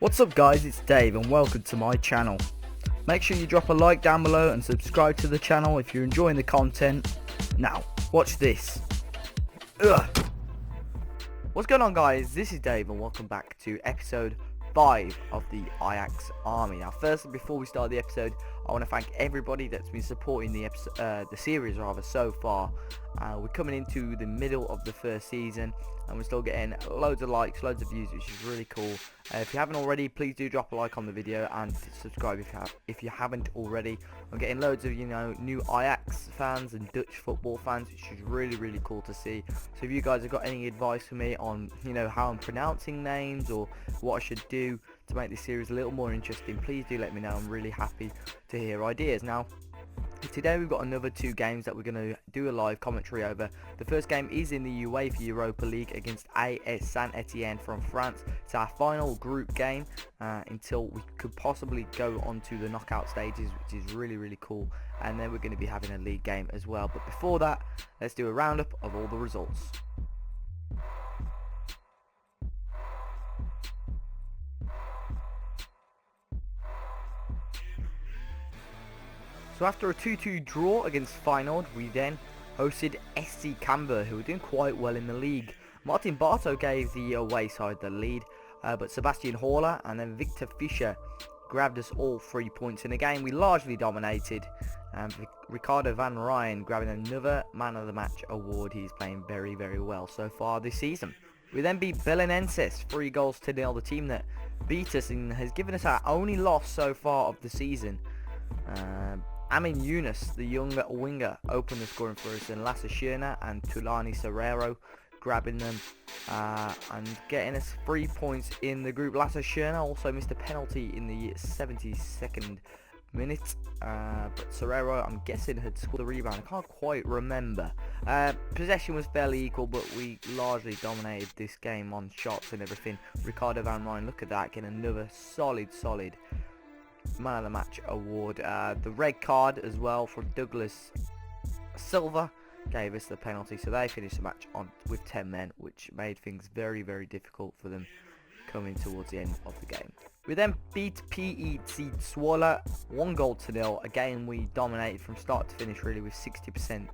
What's up guys, it's Dave and welcome to my channel. Make sure you drop a like down below and subscribe to the channel if you're enjoying the content. Now, watch this. Ugh. What's going on guys, this is Dave and welcome back to episode 5 of the Ajax army. Now firstly, before we start the episode, I want to thank everybody that's been supporting the series so far. We're coming into the middle of the first season and we're still getting loads of likes, loads of views, which is really cool. If you haven't already, please do drop a like on the video and subscribe if you haven't already. I'm getting loads of new Ajax fans and Dutch football fans, which is really cool to see. So if you guys have got any advice for me on how I'm pronouncing names or what I should do to make this series a little more interesting, please do let me know. I'm really happy to hear ideas. Now today we've got another 2 games that we're going to do a live commentary over. The first game is in the UEFA Europa League against AS Saint-Etienne from France. It's our final group game until we could possibly go on to the knockout stages, which is really cool. And then we're going to be having a league game as well. But before that, let's do a roundup of all the results. So after a 2-2 draw against Feyenoord, we then hosted SC Camber, who were doing quite well in the league. Martin Barto gave the away side the lead, but Sebastian Haller and then Victor Fischer grabbed us all 3 points in a game we largely dominated. Ricardo Van Rijn grabbing another Man of the Match award. He's playing very well so far this season. We then beat Belenenses 3-0, the team that beat us and has given us our only loss so far of the season. Amin Yunus, the young winger, opened the scoring for us, and Lasse Schöne and Tulani Serrero grabbing them and getting us 3 points in the group. Lasse Schöne also missed a penalty in the 72nd minute, but Serrero, I'm guessing, had scored the rebound. I can't quite remember. Possession was fairly equal, but we largely dominated this game on shots and everything. Ricardo Van Rijn, look at that, getting another solid Man of the Match award. The red card as well for Douglas Silva gave us the penalty, so they finished the match on with 10 men, which made things very difficult for them coming towards the end of the game. We then beat PEC Zwolle 1-0. Again, we dominated from start to finish really with 60%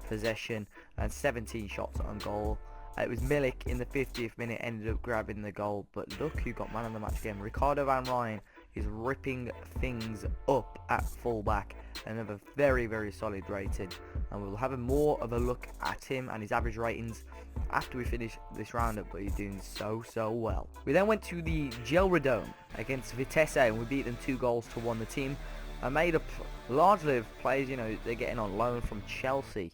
possession and 17 shots on goal. It was Milik in the 50th minute ended up grabbing the goal, but look who got Man of the Match again. Ricardo Van Rijn is ripping things up at fullback. Another very solid rating, and we'll have more of a look at him and his average ratings after we finish this roundup, but he's doing so well. We then went to the Gelredome against Vitesse and we beat them 2-1. The team are made up largely of players they're getting on loan from Chelsea.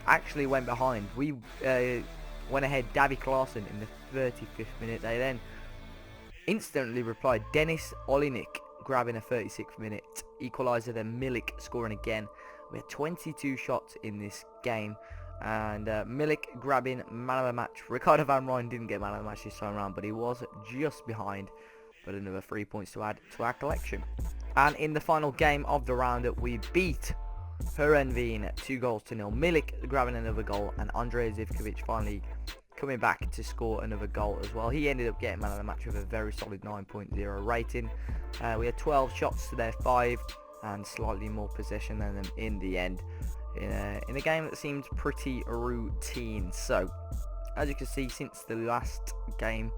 Actually went behind. We went ahead, Davy Klaassen in the 35th minute. They then instantly replied, Dennis Olinik grabbing a 36th minute equaliser, then Milik scoring again. We had 22 shots in this game, and Milik grabbing Man of the Match. Ricardo Van Rijn didn't get Man of the Match this time around, but he was just behind, but another 3 points to add to our collection. And in the final game of the roundup, we beat Heerenveen 2-0. Milik grabbing another goal, and Andrej Zivkovic finally coming back to score another goal as well. He ended up getting Man of the Match with a very solid 9.0 rating. We had 12 shots to their 5 and slightly more possession than them in the end, in a game that seemed pretty routine. So as you can see, since the last game,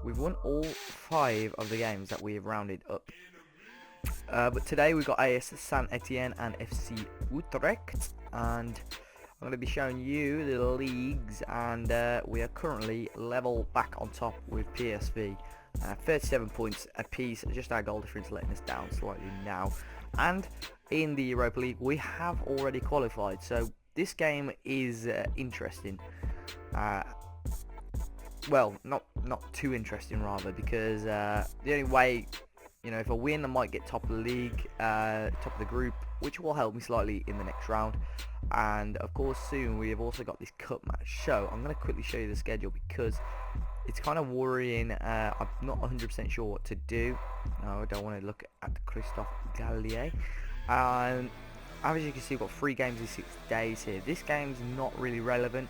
we've won all 5 of the games that we have rounded up. But today we got AS Saint-Etienne and FC Utrecht, and I'm going to be showing you the leagues, and we are currently level back on top with PSV. 37 points apiece, just our goal difference letting us down slightly now. And in the Europa League we have already qualified, so this game is interesting. Well, not too interesting rather, because the only way, if I win I might get top of the league, top of the group, which will help me slightly in the next round. And of course soon we have also got this cup match, so I'm going to quickly show you the schedule because it's kind of worrying. I'm not 100% sure what to do. No, I don't want to look at Christophe Gallier. And as you can see, we've got 3 games in 6 days here. This game's not really relevant,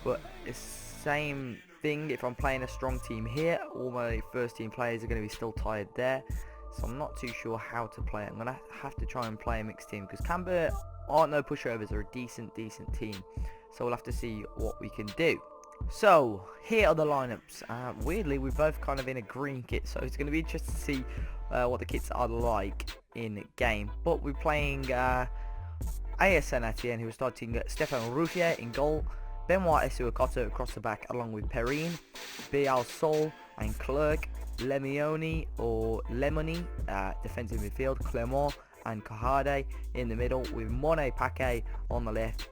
but it's same thing. If I'm playing a strong team here, all my first team players are going to be still tired there. So I'm not too sure how to play it. I'm going to have to try and play a mixed team because Camber aren't no pushovers. They're a decent team. So we'll have to see what we can do. So here are the lineups. Weirdly, we're both kind of in a green kit, so it's going to be interesting to see what the kits are like in game. But we're playing AS Saint-Etienne, who are starting Stéphane Ruffier in goal, Benoit Esuakoto across the back along with Perrine, Bial Sol and Clerc, Lemioni or Lemony defensive midfield, Clermont and Kahade in the middle with Monet Paquet on the left,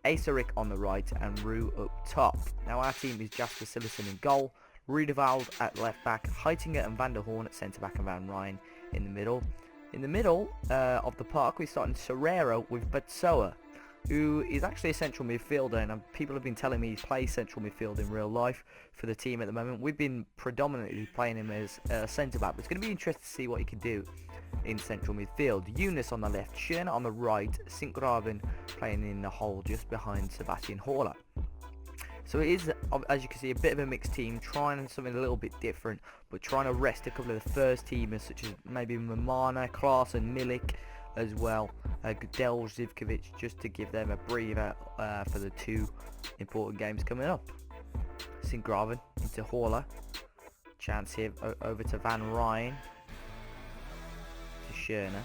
Asarik on the right and Roux up top. Now our team is Jasper Sillessen in goal, Rudevald at left back, Heitinger and Van der Horn at centre back and Van Rijn in the middle. In the middle of the park we're starting Serrero with Batsoa, who is actually a central midfielder, and people have been telling me he plays central midfield in real life for the team at the moment. We've been predominantly playing him as centre back, but it's going to be interesting to see what he can do in central midfield. Eunice on the left, Schöne on the right, Sint-Graven playing in the hole just behind Sebastian Haller. So it is, as you can see, a bit of a mixed team, trying something a little bit different, but trying to rest a couple of the first teamers, such as maybe Mamana, Klaas and Milik as well, Gudelj, Zivkovic, just to give them a breather for the two important games coming up. Sint-Graven into Haller, chance here over to Van Rijn, to Schöne,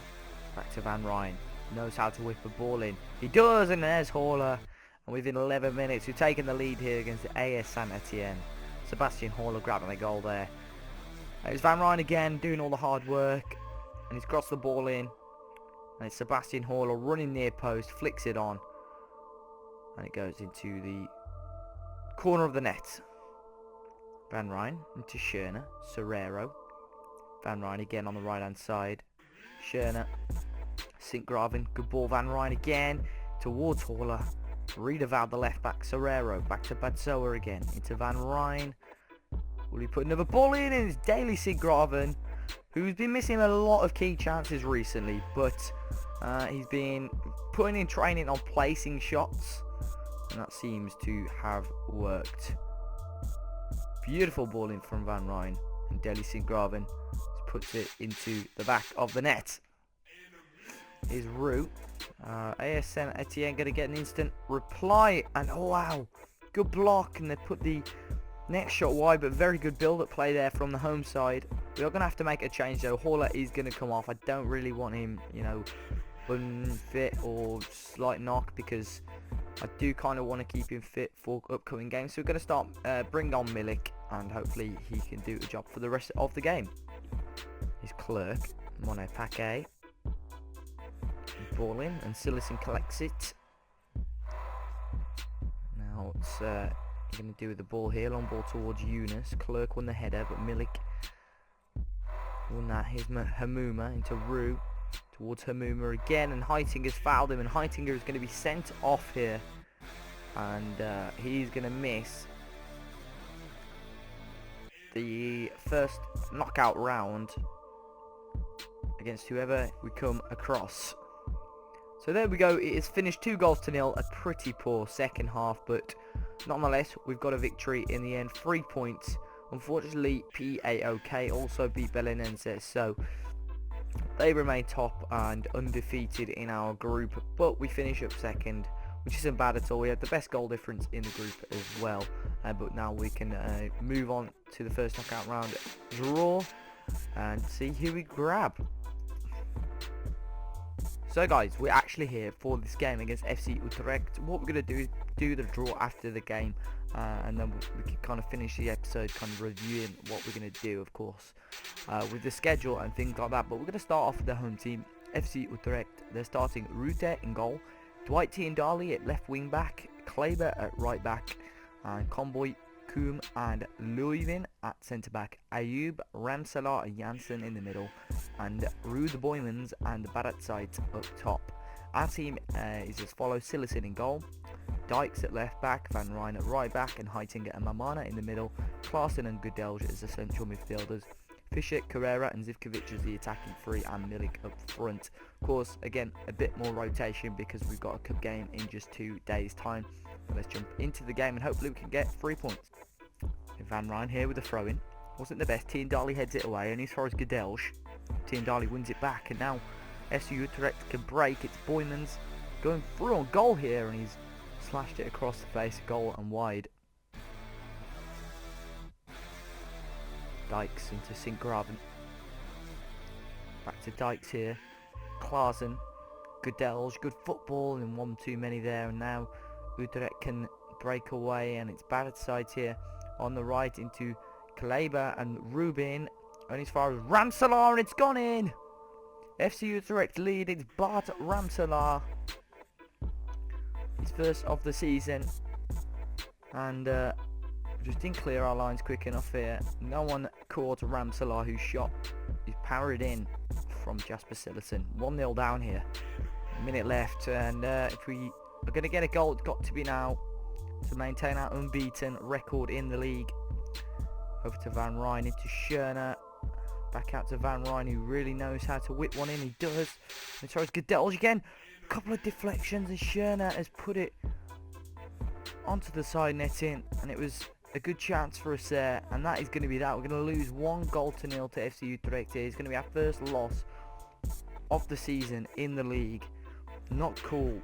back to Van Rijn, knows how to whip a ball in, he does, and there's Haller. And within 11 minutes, we've taken the lead here against the AS Saint-Etienne. Sebastian Haller grabbing the goal there. It's Van Rijn again, doing all the hard work. And he's crossed the ball in. And it's Sebastian Haller running near post, flicks it on. And it goes into the corner of the net. Van Rijn into Schöne, Serrero. Van Rijn again on the right hand side. Schöne, Sint-Graven, good ball, Van Rijn again. Towards Haller. Rudevald the left back, Serrero, back to Batsoa again, into Van Rijn. Will he put another ball in? And it's Daily Sint-Graven, who's been missing a lot of key chances recently, but he's been putting in training on placing shots, and that seems to have worked. Beautiful ball in from Van Rijn, and Daily Sint-Graven puts it into the back of the net. Is Roux. AS Saint-Etienne going to get an instant reply, and oh wow, good block, and they put the next shot wide, but very good build-up play there from the home side. We are going to have to make a change though. Haller is going to come off. I don't really want him, you know, unfit or slight knock, because I do kind of want to keep him fit for upcoming games. So we're going to start bring on Milik, and hopefully he can do the job for the rest of the game. He's Clerc, Monet Paquet. Ball in, and Sillessen collects it. Now what's he going to do with the ball here? Long ball towards Eunice. Clerc won the header, but Milik won that. Here's Hamuma into Roux, towards Hamuma again, and Heitinger's fouled him, and Heitinger is going to be sent off here, and he's going to miss the first knockout round against whoever we come across. So there we go, it is finished 2-0, a pretty poor second half, but nonetheless we've got a victory in the end, 3 points. Unfortunately PAOK also beat Belenenses, so they remain top and undefeated in our group, but we finish up second, which isn't bad at all. We have the best goal difference in the group as well, but now we can move on to the first knockout round draw and see who we grab. So guys, we're actually here for this game against FC Utrecht. What we're going to do is do the draw after the game, and then we can kind of finish the episode kind of reviewing what we're going to do, of course, with the schedule and things like that. But we're going to start off with the home team, FC Utrecht. They're starting Rute in goal, Dwight Tiendali at left wing back, Kleber at right back, and Comboy, Koum and Leuven at centre back, Ayub, Ramsalar and Janssen in the middle, and Ruud Boymans and Baratzeit up top. Our team is as follows: Sillessen in goal, Dykes at left back, Van Rijn at right back, and Heitinger and Mamana in the middle, Klaassen and Gudelj as the central midfielders, Fischer, Carrera and Zivkovic as the attacking three, and Milik up front. Of course, again, a bit more rotation because we've got a cup game in just 2 days time. But let's jump into the game and hopefully we can get 3 points. Van Rijn here with the throw-in. Wasn't the best. Tiendali heads it away, and as far as Gedelge. Tiendali wins it back, and now FC Utrecht can break. It's Boymans going through on goal here, and he's slashed it across the face, goal and wide. Dykes into Sint-Graven. Back to Dykes here. Klaassen. Gedelge, good football, and one too many there, and now Utrecht can break away, and it's battered sides here on the right into Kleber and Rubin, and as far as Ramselaar, and it's gone in. FC Utrecht lead. It's Bart Ramselaar, his first of the season, and just didn't clear our lines quick enough here. No one caught Ramselaar, whose shot is parried in from Jasper Sillessen. 1-0 down here. A minute left, and if we are going to get a goal, it's got to be now to maintain our unbeaten record in the league. Over to Van Rijn, into Schöne. Back out to Van Rijn, who really knows how to whip one in. He does. And so it's Gedelge again. A couple of deflections, and Schöne has put it onto the side netting, and it was a good chance for us there. And that is going to be that. We're going to lose 1-0 to FC Utrecht here. It's going to be our first loss of the season in the league. Not cool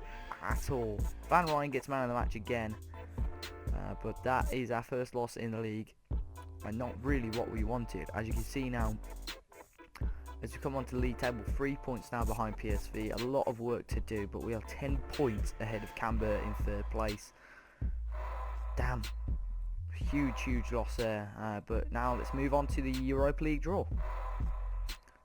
at all. Van Rijn gets man of the match again. But that is our first loss in the league, and not really what we wanted. As you can see now, as we come onto the league table, 3 points now behind PSV. A lot of work to do, but we are 10 points ahead of Camber in third place. Damn, huge loss there. But now let's move on to the Europa League draw.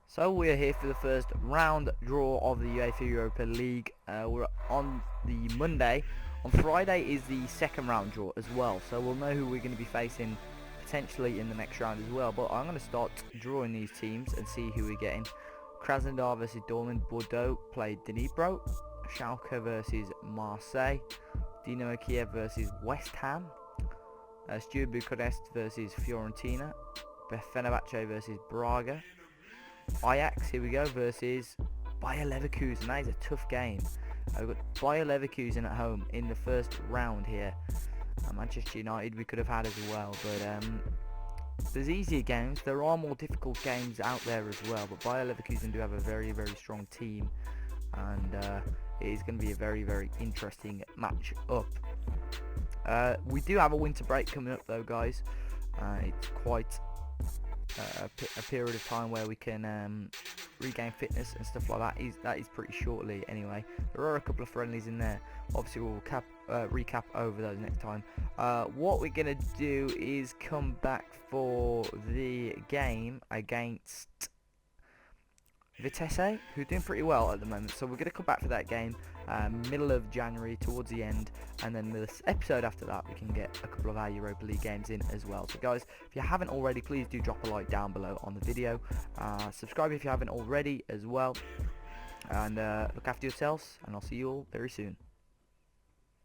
So we are here for the first round draw of the UEFA Europa League. We're on the Monday. On Friday is the second round draw as well, so we'll know who we're going to be facing potentially in the next round as well. But I'm going to start drawing these teams and see who we're getting. Krasnodar versus Dortmund. Bordeaux played Dnipro. Schalke versus Marseille. Dinamo Kiev versus West Ham. Steaua Bucharest versus Fiorentina. Fenerbahce versus Braga. Ajax, here we go, versus Bayer Leverkusen. That is a tough game. We've got Bayer Leverkusen at home in the first round here. Manchester United we could have had as well, but there's easier games. There are more difficult games out there as well, but Bayer Leverkusen do have a very strong team, and it is going to be a very interesting match up. We do have a winter break coming up though, guys. It's quite a period of time where we can regain fitness and stuff like that. That is pretty shortly anyway. There are a couple of friendlies in there. Obviously we'll recap over those next time. What we're gonna do is come back for the game against Vitesse, who are doing pretty well at the moment, so we're going to come back for that game middle of January towards the end, and then this episode after that we can get a couple of our Europa League games in as well. So guys, if you haven't already, please do drop a like down below on the video, subscribe if you haven't already as well, and look after yourselves, and I'll see you all very soon.